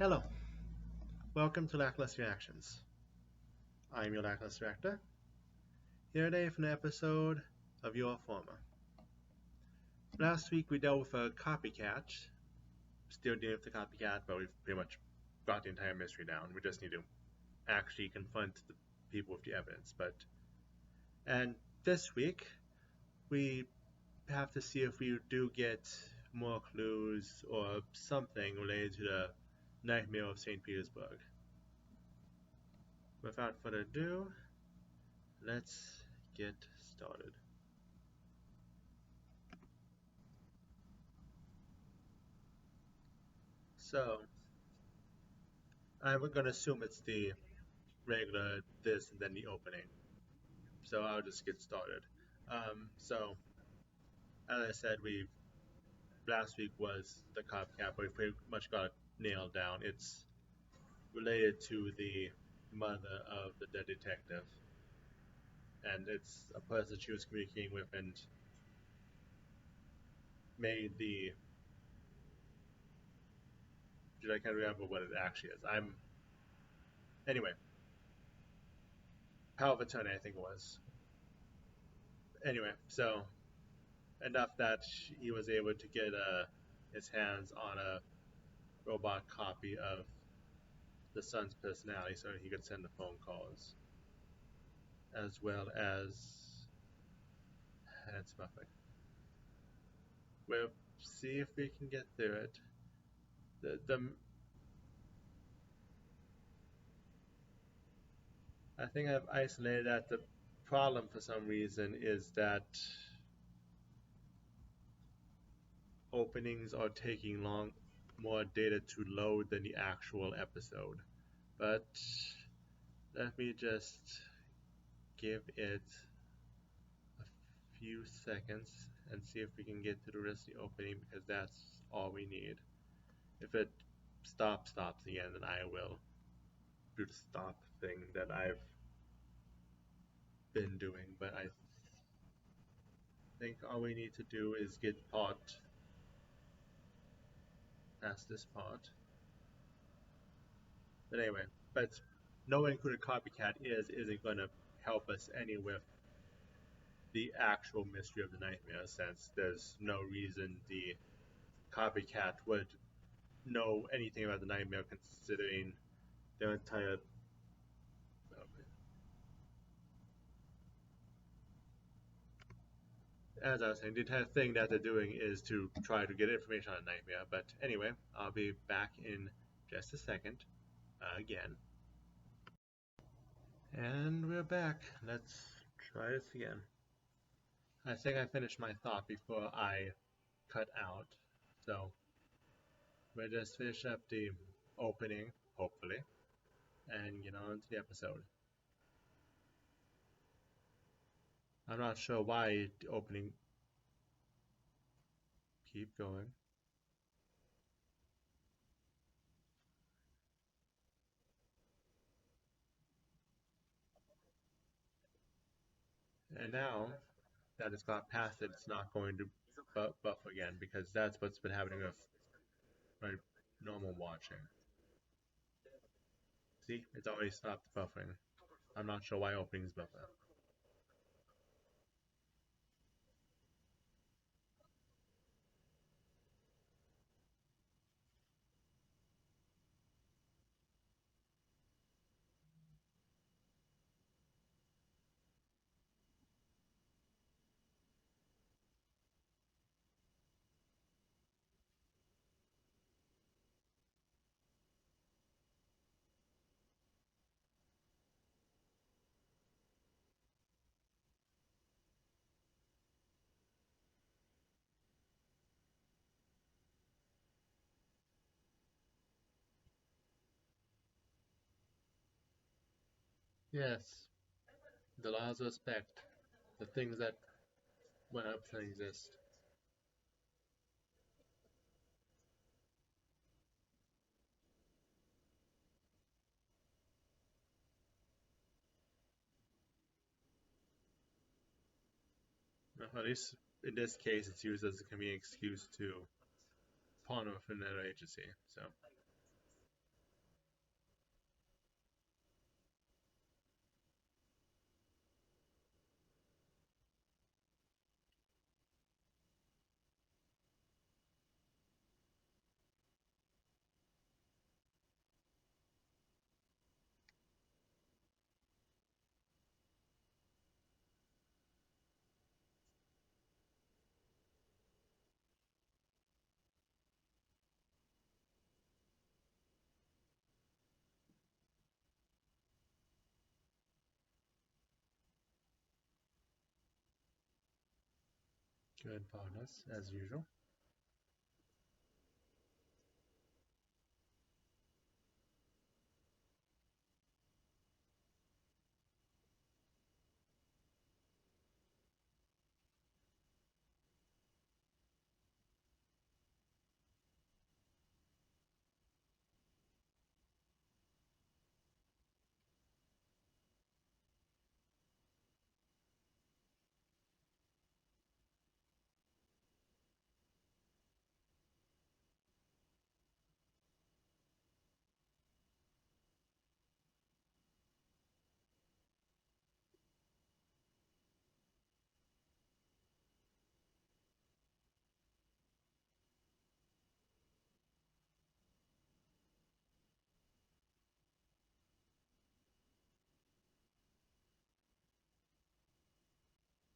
Hello, welcome to Lackluster Reactions. I'm your Lackluster Actor, here today for an episode of your Forma. Last week we dealt with a copycat, still dealing with the copycat, but we've pretty much got the entire mystery down. We just need to actually confront the people with the evidence. And this week we have to see if we do get more clues or something related to the Nightmare of St. Petersburg. Without further ado, let's get started. So, I'm going to assume it's the regular this and then the opening. So I'll just get started. So, as I said, we last week was the copycat, but we pretty much got it nailed down. It's related to the mother of the dead detective, and it's a person she was communicating with and made the. I can't remember what it actually is. Anyway, power of attorney, I think it was. Anyway, so enough that he was able to get his hands on a robot copy of the son's personality so he could send the phone calls, as well as. That's perfect. We'll see if we can get through it. The I think I've isolated that the problem for some reason is that openings are taking more data to load than the actual episode. But let me just give it a few seconds and see if we can get to the rest of the opening, because that's all we need. If it stops again, then I will do the stop thing that I've been doing. But I think all we need to do is get past this part. But anyway, but knowing who the copycat isn't going to help us any with the actual mystery of the nightmare, since there's no reason the copycat would know anything about the nightmare, considering their entire. As I was saying, the entire thing that they're doing is to try to get information on the nightmare. But anyway, I'll be back in just a second again. And we're back. Let's try this again. I think I finished my thought before I cut out. So we'll just finish up the opening, hopefully, and get on to the episode. I'm not sure why the opening. Keep going. And now that it's got past it, it's not going to buff again, because that's what's been happening with my normal watching. See, it's already stopped buffering. I'm not sure why openings buffer. Yes, the laws of respect, the things that 100% exist. At least in this case, it's used as a convenient excuse to pawn off another agency. So Good partners, as usual.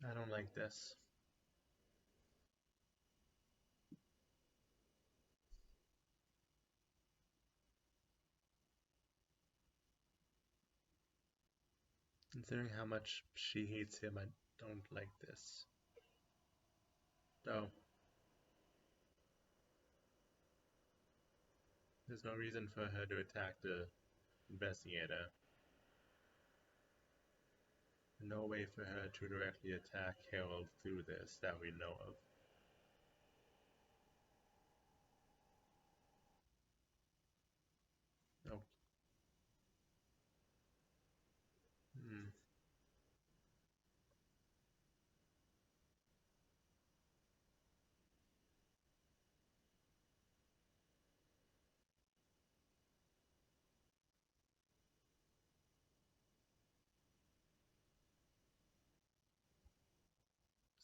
I don't like this. Considering how much she hates him, I don't like this. Though, there's no reason for her to attack the investigator. No way for her to directly attack Harold through this that we know of. Oh, hmm.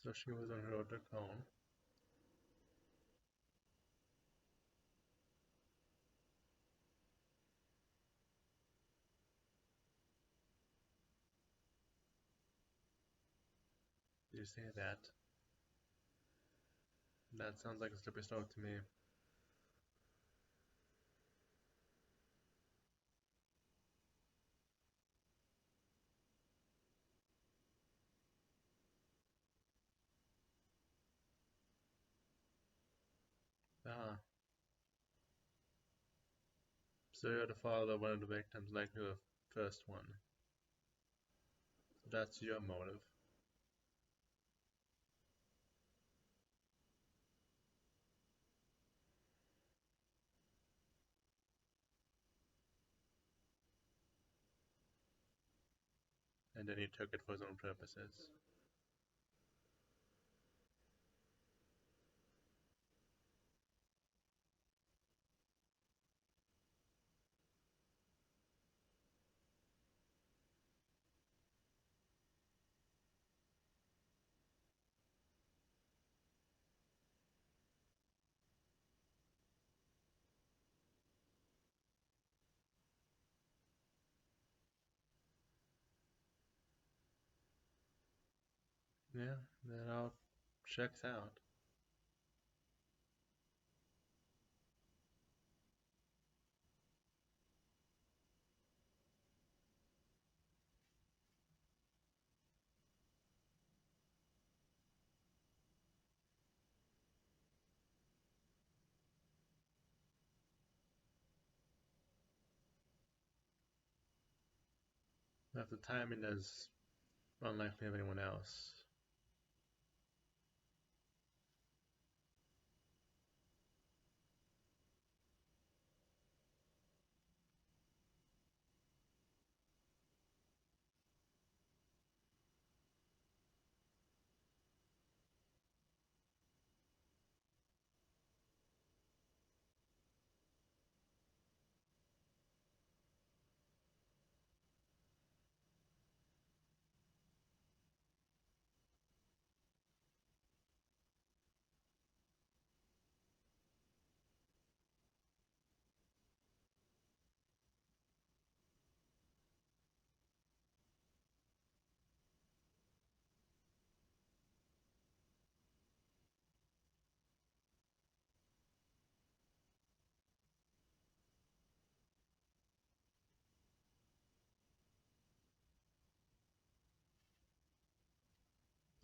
So she was on road to Cone. Did you say that? That sounds like a slippery slope to me. Ah, so you're the father of one of the victims, like the first one. So that's your motive. And then he took it for his own purposes. Yeah, that all checks out. At the timing is unlikely of anyone else.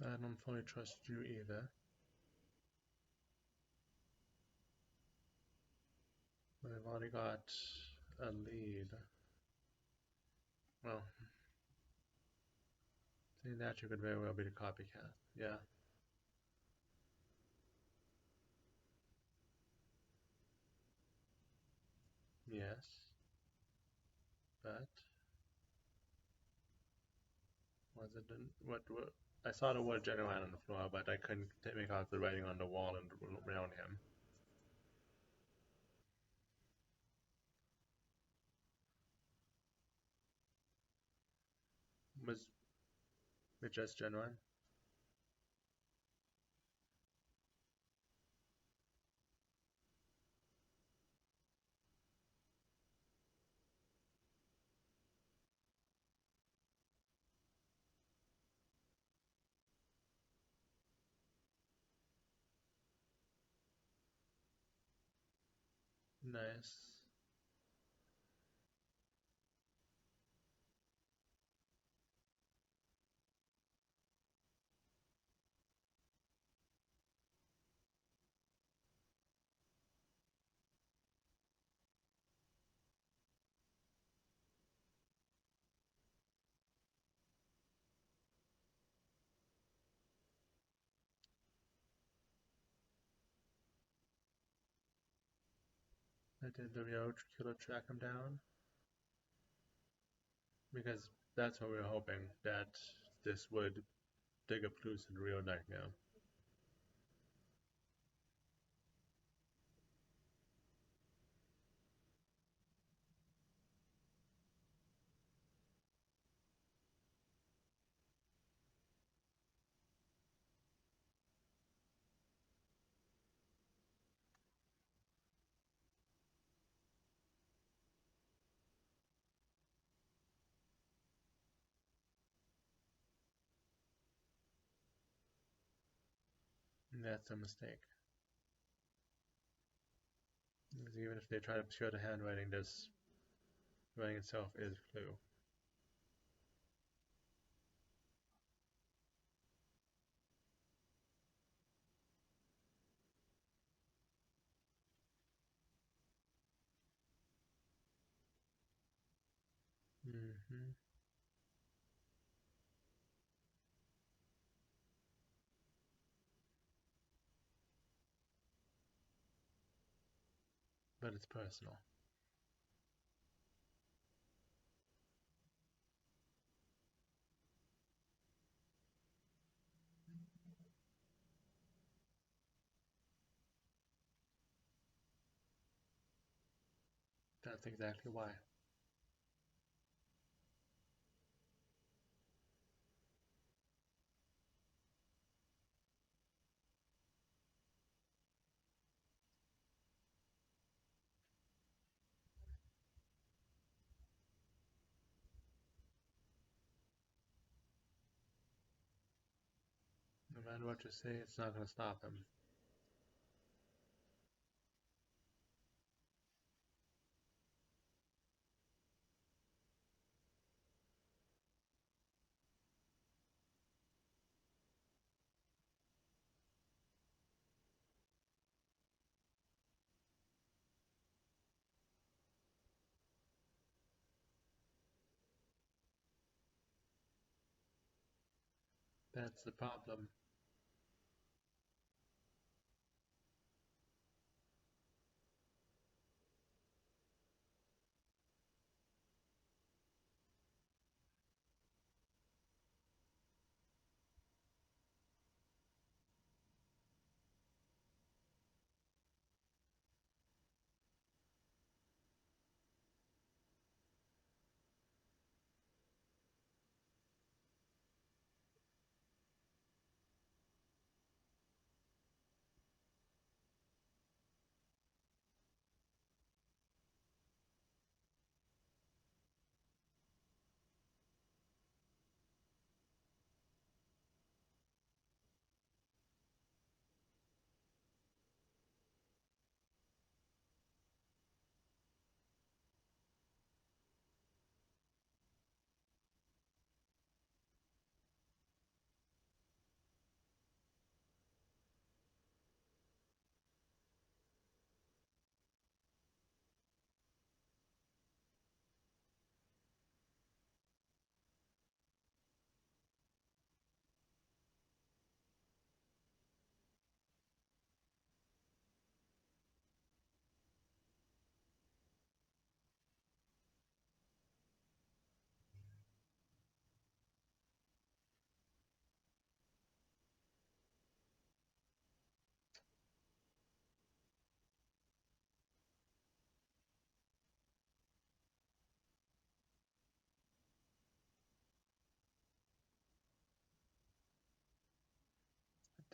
I don't fully trust you either. I've already got a lead. Well, that you could very well be the copycat. Yeah. Yes. But was it what? I saw the word genuine on the floor, but I couldn't make out the writing on the wall and around him. Was it just genuine? Nice. I did the real killer track him down because that's what we were hoping that this would dig up clues in the real nightmare. And that's a mistake. Because even if they try to obscure the handwriting, this writing itself is a clue. Hmm. But it's personal. That's exactly why. No matter what you say, it's not going to stop him. That's the problem.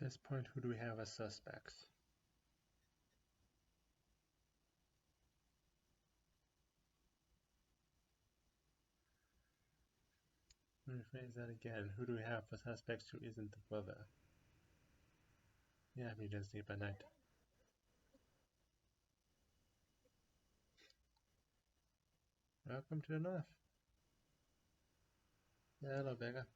this point, who do we have as suspects? Let me rephrase that again. Who do we have for suspects who isn't the brother? Yeah, we didn't sleep at night. Welcome to the north. Yeah, hello, Becca.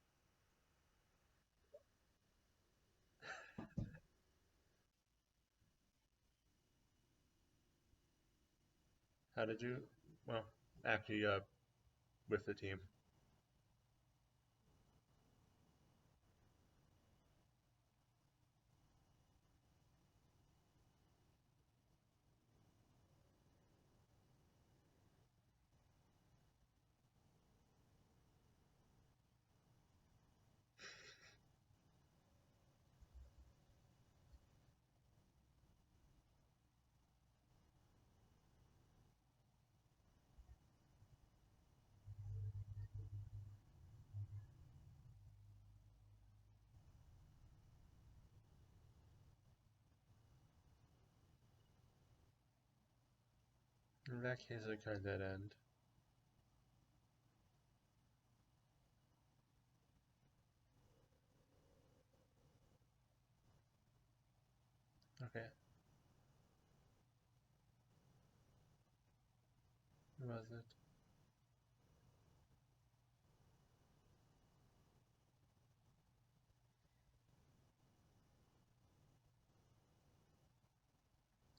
How did you? Well, actually, with the team. In that case, I kind of dead end. Okay. Who was it?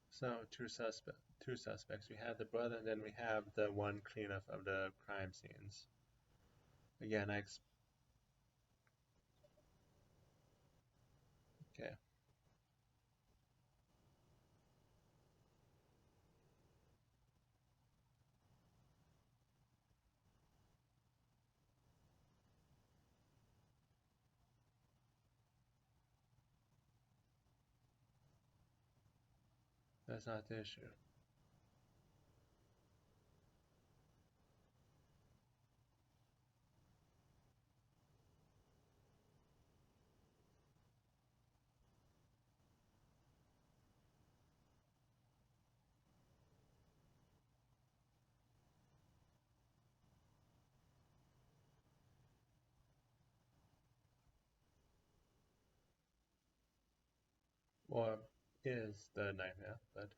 So two suspects. We have the brother, and then we have the one cleanup of the crime scenes. Again, okay. That's not the issue. Or is the nightmare, but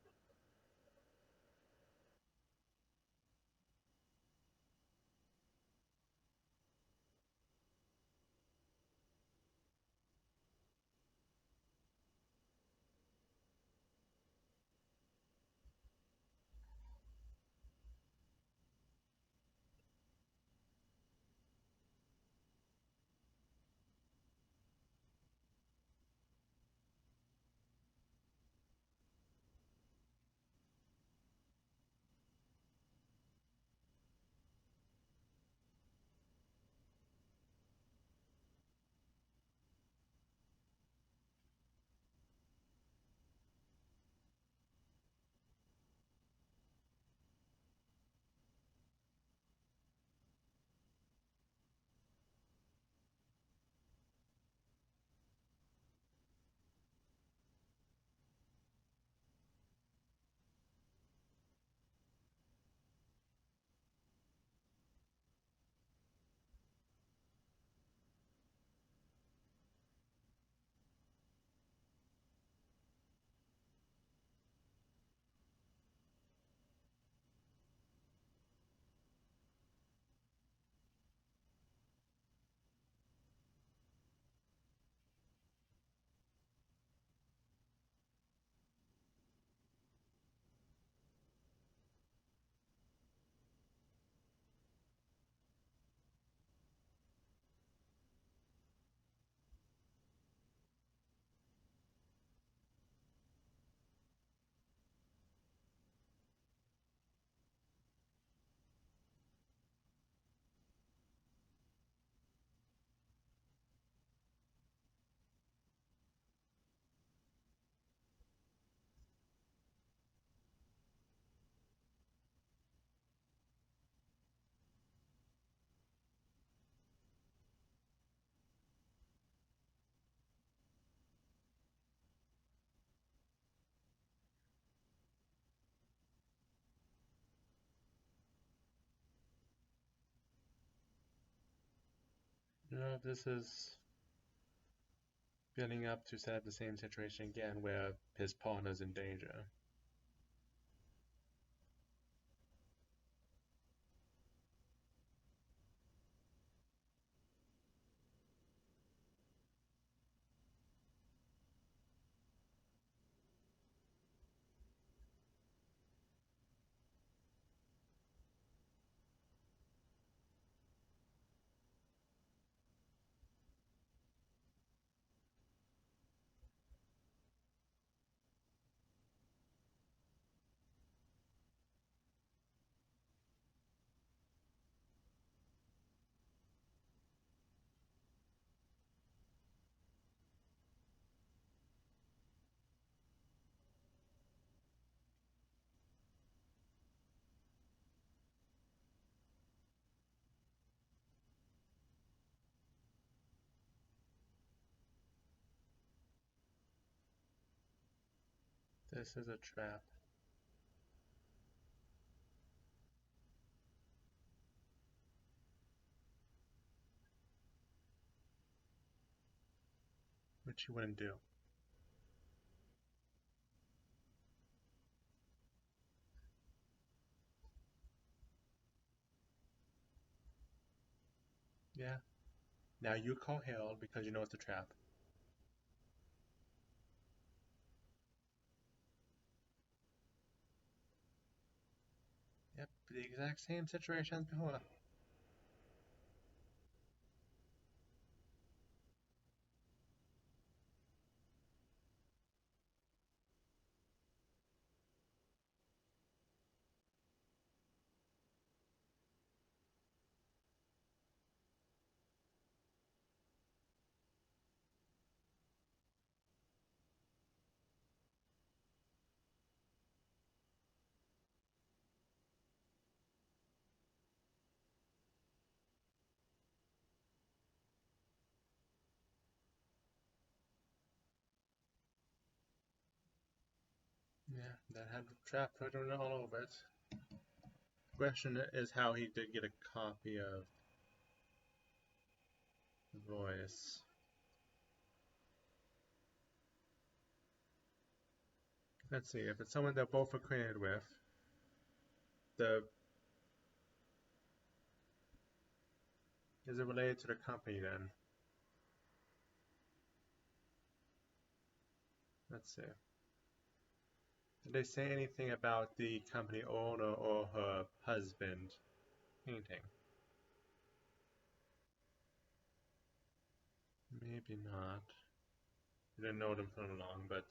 This is building up to set up the same situation again where his partner's in danger. This is a trap. Which you wouldn't do. Yeah. Now you call Harold because you know it's a trap. Yep, the exact same situation as before. Yeah, that had a trap written all over it. The question is how he did get a copy of the voice. Let's see, if it's someone they're both acquainted with, the is it related to the company then? Let's see. Did they say anything about the company owner or her husband painting? Maybe not. We didn't know them for long, but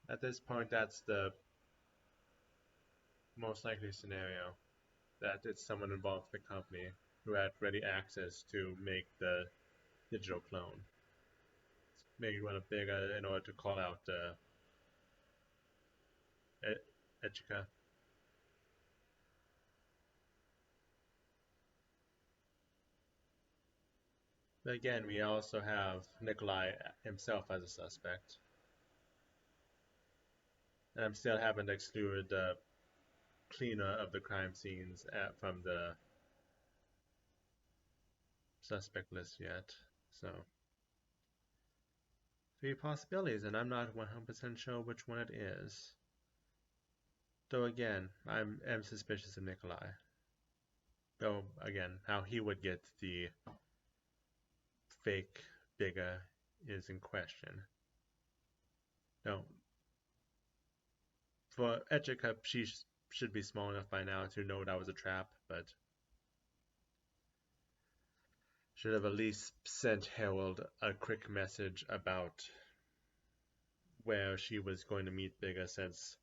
at this point, that's the most likely scenario. That it's someone involved with the company who had ready access to make the digital clone. Make it run it bigger in order to call out Echika. But again, we also have Nikolai himself as a suspect. And I'm still haven't excluded the cleaner of the crime scenes from the suspect list yet. So, three possibilities, and I'm not 100% sure which one it is. Though again, am suspicious of Nikolai. Though again, how he would get the fake bigger is in question. No, for Echika, she should be small enough by now to know that was a trap, but should have at least sent Harold a quick message about where she was going to meet Bigger, since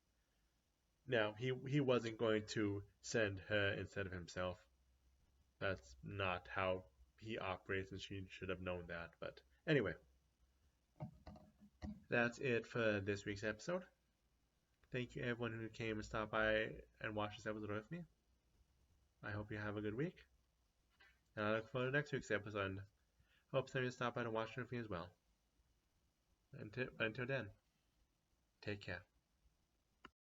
now he wasn't going to send her instead of himself. That's not how he operates, and she should have known that. But anyway, that's it for this week's episode. Thank you everyone who came and stopped by and watched this episode with me. I hope you have a good week, and I look forward to next week's episode. And hope some of you stop by to watch it with me as well. Until then, take care.